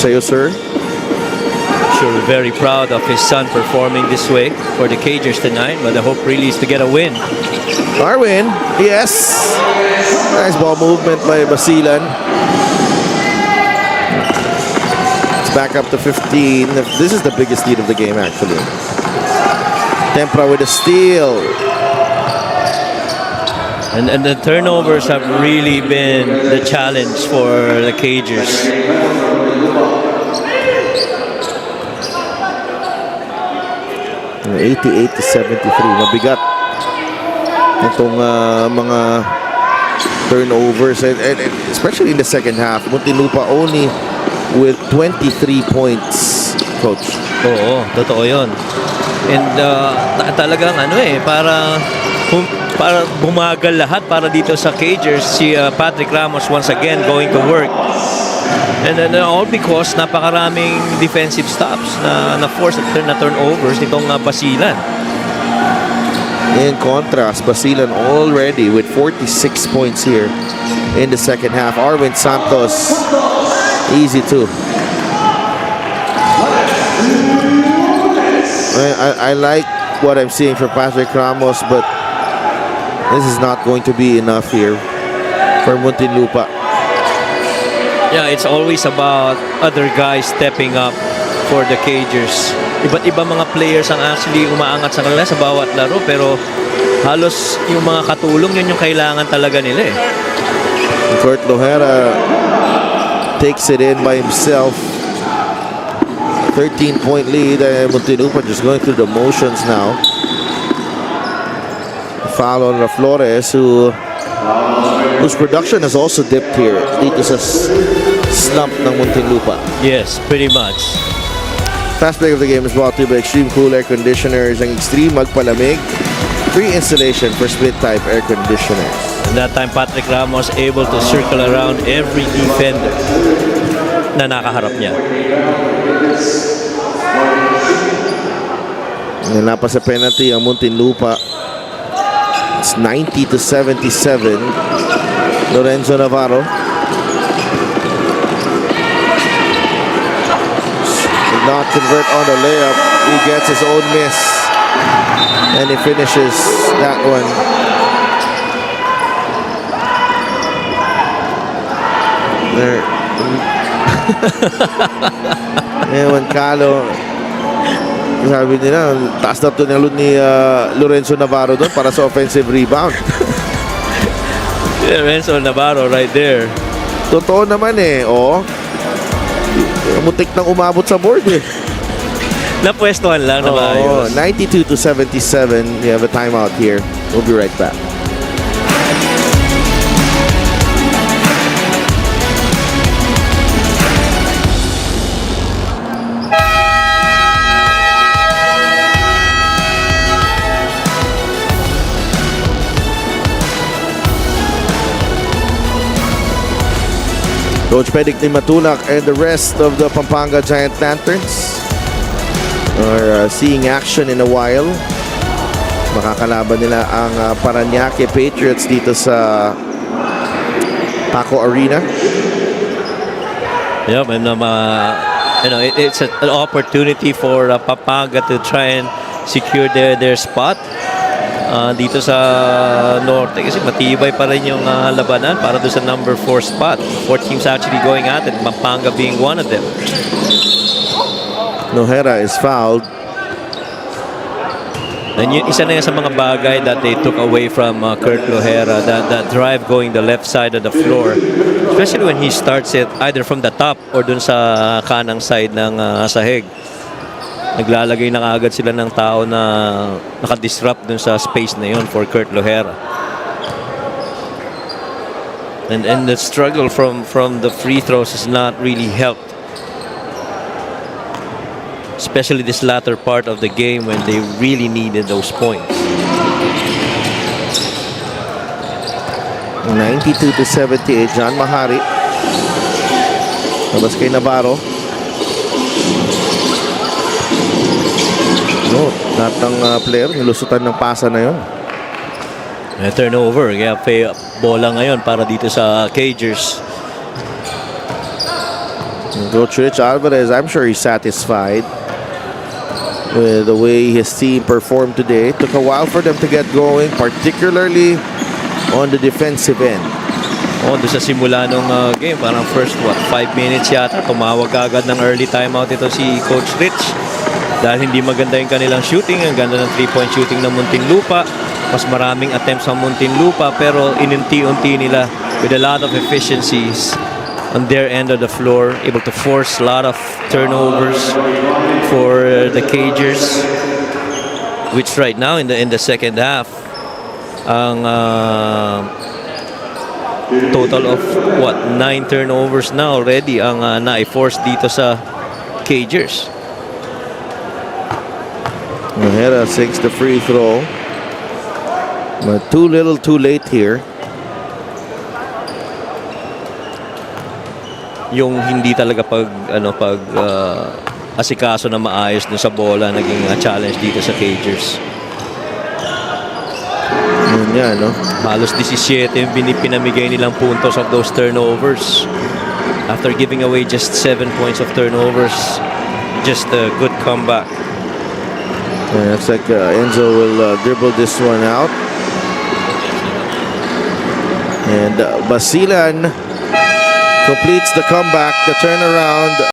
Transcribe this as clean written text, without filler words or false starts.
Sa'yo, sir. Sure, very proud of his son performing this way for the Cagers tonight, but the hope really is to get a win. Darwin, yes. Nice ball movement by Basilan. It's back up to 15. This is the biggest lead of the game, actually. Tempra with a steal. And the turnovers have really been the challenge for the Cagers. Uh, 88-73. Mabigat itong mga turnovers and especially in the second half. Muntinlupa only with 23 points, coach. Oo, totoo yun. And talagang para bumagal lahat para dito sa Cagers. Si Patrick Ramos once again going to work. And then all because napakaraming defensive stops na force na turnovers nitong Basilan. In contrast, Basilan already with 46 points here in the second half. Arwin Santos, easy too. I like what I'm seeing for Patrick Ramos, but this is not going to be enough here for Muntinlupa. Yeah, it's always about other guys stepping up for the Cagers. Iba't iba mga players ang actually umaangat sa kanila sa bawat laro, pero halos yung mga katulong yun yung kailangan talaga nila eh. Kurt Lohera takes it in by himself. 13-point lead. Muntinlupa just going through the motions now. Foul on Flores, whose production has also dipped here dito sa slump ng Muntinlupa. Yes, pretty much. Fast break of the game is brought to you by Extreme Cool Air Conditioners. Ang Extreme magpalamig. Free installation for split-type air conditioners. And that time, Patrick Ramos able to circle around every defender na nakaharap niya. Napa sa penalty ang Muntinlupa. It's 90-77. Lorenzo Navarro. Did not convert on the layup. He gets his own miss. And he finishes that one. There. Ewan Calo. Sabi nila, taas na ito ni Lorenzo Navarro doon para sa offensive rebound. Yeah, Lorenzo Navarro right there. Totoo naman eh, oh. Mutik nang umabot sa board eh. Napwestuhan lang na maayos. 92-77. We have a timeout here. We'll be right back. Coach Pedic Di Matulak and the rest of the Pampanga Giant Lanterns are seeing action in a while. Makakalaban nila ang Parañaque Patriots dito sa Paco Arena. Yep, and it's an opportunity for Pampanga to try and secure their spot dito sa Norte kasi matibay pa rin yung labanan para doon sa number 4 spot. 4 teams actually going at it, Pampanga being one of them. Nohera is fouled. And yun, isa na yan sa mga bagay that they took away from Kurt Lohera, that drive going the left side of the floor, especially when he starts it either from the top or dun sa kanang side ng sahig. Naglalagay na agad sila ng tao na nakadisrupt dun sa space na yun for Kurt Lohera. And the struggle from the free throws has not really helped, especially this latter part of the game when they really needed those points. 92-78. John Mahari. Labas kay Navarro. No, lahat ng player nilusutan ng pasa na yun. Turnover. Kaya bola ngayon para dito sa Cagers. Coach Rich Alvarez, I'm sure he's satisfied with the way his team performed today. Took a while for them to get going, particularly on the defensive end. Doon sa simula nung game, parang first 5 minutes yata, tumawag agad ng early timeout ito si Coach Rich. Dahil hindi maganda yung kanilang shooting, ang ganda ng 3-point shooting ng Muntinlupa. Mas maraming attempts ang Muntinlupa, pero inunti-unti nila with a lot of efficiencies on their end of the floor, able to force a lot of turnovers for the Cagers, which right now in the second half, ang total of 9 turnovers na already ang na-force dito sa Cagers. Ojeda sinks the free throw, but too little too late here. Yung hindi talaga asikaso na maayos dun sa bola naging challenge dito sa Cagers. Yun nga, no? Halos 17 yung pinamigay nilang puntos of those turnovers. After giving away just 7 points of turnovers, just a good comeback. Yeah, looks like Enzo will dribble this one out. And Basilan completes the comeback, the turnaround.